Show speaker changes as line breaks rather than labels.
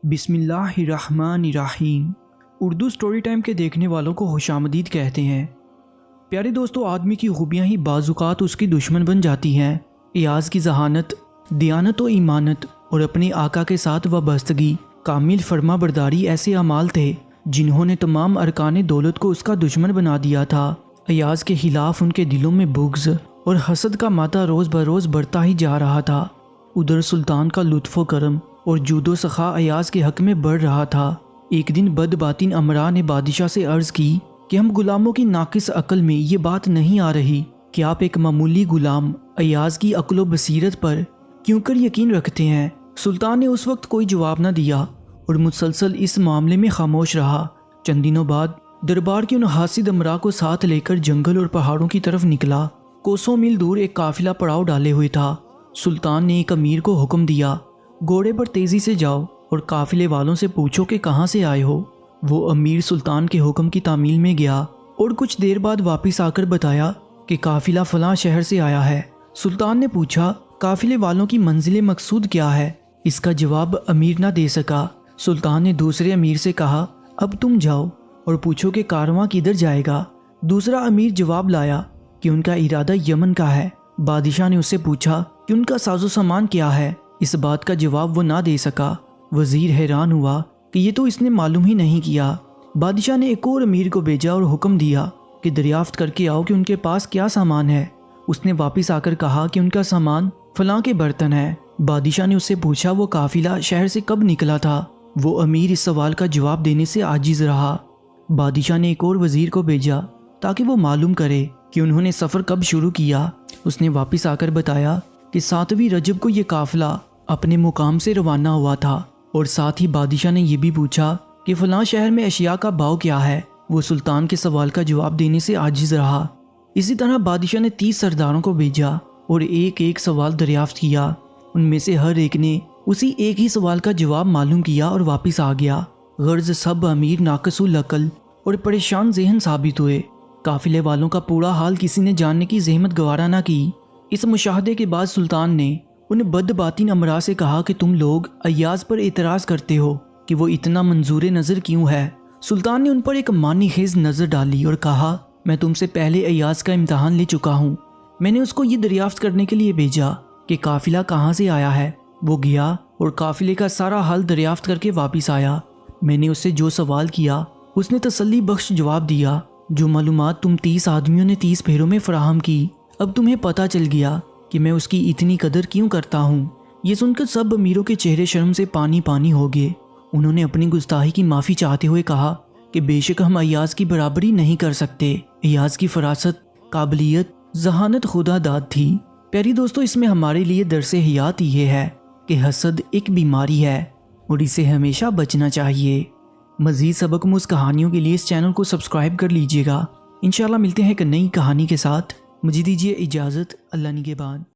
بسم اللہ الرحمن الرحیم۔ اردو سٹوری ٹائم کے دیکھنے والوں کو خوشامدید کہتے ہیں۔ پیارے دوستو، آدمی کی خوبیاں ہی بعض اوقات اس کی دشمن بن جاتی ہیں۔ ایاز کی ذہانت، دیانت و ایمانت اور اپنے آقا کے ساتھ وابستگی، کامل فرما برداری ایسے اعمال تھے جنہوں نے تمام ارکان دولت کو اس کا دشمن بنا دیا تھا۔ ایاز کے خلاف ان کے دلوں میں بغض اور حسد کا مادہ روز بروز بڑھتا ہی جا رہا تھا۔ ادھر سلطان کا لطف و کرم اور جود و سخا ایاز کے حق میں بڑھ رہا تھا۔ ایک دن بد باطن امراء نے بادشاہ سے عرض کی کہ ہم غلاموں کی ناقص عقل میں یہ بات نہیں آ رہی کہ آپ ایک معمولی غلام ایاز کی عقل و بصیرت پر کیوں کر یقین رکھتے ہیں۔ سلطان نے اس وقت کوئی جواب نہ دیا اور مسلسل اس معاملے میں خاموش رہا۔ چند دنوں بعد دربار کے ان حاسد امراء کو ساتھ لے کر جنگل اور پہاڑوں کی طرف نکلا۔ کوسوں میل دور ایک قافلہ پڑاؤ ڈالے ہوئے تھا۔ سلطان نے ایک امیر کو حکم دیا، گھوڑے پر تیزی سے جاؤ اور قافلے والوں سے پوچھو کہ کہاں سے آئے ہو۔ وہ امیر سلطان کے حکم کی تعمیل میں گیا اور کچھ دیر بعد واپس آ کر بتایا کہ قافلہ فلاں شہر سے آیا ہے۔ سلطان نے پوچھا، قافلے والوں کی منزل مقصود کیا ہے؟ اس کا جواب امیر نہ دے سکا۔ سلطان نے دوسرے امیر سے کہا، اب تم جاؤ اور پوچھو کہ کارواں کدھر جائے گا۔ دوسرا امیر جواب لایا کہ ان کا ارادہ یمن کا ہے۔ بادشاہ نے اس سے پوچھا کہ ان کا ساز و سامان کیا ہے۔ اس بات کا جواب وہ نہ دے سکا۔ وزیر حیران ہوا کہ یہ تو اس نے معلوم ہی نہیں کیا۔ بادشاہ نے ایک اور امیر کو بھیجا اور حکم دیا کہ دریافت کر کے آؤ کہ ان کے پاس کیا سامان ہے۔ اس نے واپس آ کر کہا کہ ان کا سامان فلاں کے برتن ہے۔ بادشاہ نے اس سے پوچھا وہ قافلہ شہر سے کب نکلا تھا؟ وہ امیر اس سوال کا جواب دینے سے عاجز رہا۔ بادشاہ نے ایک اور وزیر کو بھیجا تاکہ وہ معلوم کرے کہ انہوں نے سفر کب شروع کیا۔ اس نے واپس آ کر بتایا کہ 7ویں رجب کو یہ قافلہ اپنے مقام سے روانہ ہوا تھا، اور ساتھ ہی بادشاہ نے یہ بھی پوچھا کہ فلاں شہر میں اشیاء کا بھاؤ کیا ہے۔ وہ سلطان کے سوال کا جواب دینے سے عاجز رہا۔ اسی طرح بادشاہ نے 30 سرداروں کو بھیجا اور ایک ایک سوال دریافت کیا۔ ان میں سے ہر ایک نے اسی ایک ہی سوال کا جواب معلوم کیا اور واپس آ گیا۔ غرض سب امیر ناقص العقل اور پریشان ذہن ثابت ہوئے۔ قافلے والوں کا پورا حال کسی نے جاننے کی زحمت گوارا نہ کی۔ اس مشاہدے کے بعد سلطان نے ان بد باطن امراء سے کہا کہ تم لوگ ایاز پر اعتراض کرتے ہو کہ وہ اتنا منظور نظر کیوں ہے۔ سلطان نے ان پر ایک معنی خیز نظر ڈالی اور کہا، میں تم سے پہلے ایاز کا امتحان لے چکا ہوں۔ میں نے اس کو یہ دریافت کرنے کے لیے بھیجا کہ قافلہ کہاں سے آیا ہے۔ وہ گیا اور قافلے کا سارا حال دریافت کر کے واپس آیا۔ میں نے اس سے جو سوال کیا اس نے تسلی بخش جواب دیا۔ جو معلومات تم 30 آدمیوں نے 30 پھیروں میں فراہم کی، اب تمہیں پتہ چل گیا کہ میں اس کی اتنی قدر کیوں کرتا ہوں۔ یہ سن کر سب امیروں کے چہرے شرم سے پانی پانی ہو گئے۔ انہوں نے اپنی گستاخی کی معافی چاہتے ہوئے کہا کہ بے شک ہم ایاز کی برابری نہیں کر سکتے۔ ایاز کی فراست، قابلیت، ذہانت خدا داد تھی۔ پیاری دوستو، اس میں ہمارے لیے درس حیات یہ ہے کہ حسد ایک بیماری ہے اور اسے ہمیشہ بچنا چاہیے۔ مزید سبق موز کہانیوں کے لیے اس چینل کو سبسکرائب کر لیجئے گا۔ انشاءاللہ ملتے ہیں ایک نئی کہانی کے ساتھ۔ مجھے دیجیے اجازت۔ اللہ نگہبان۔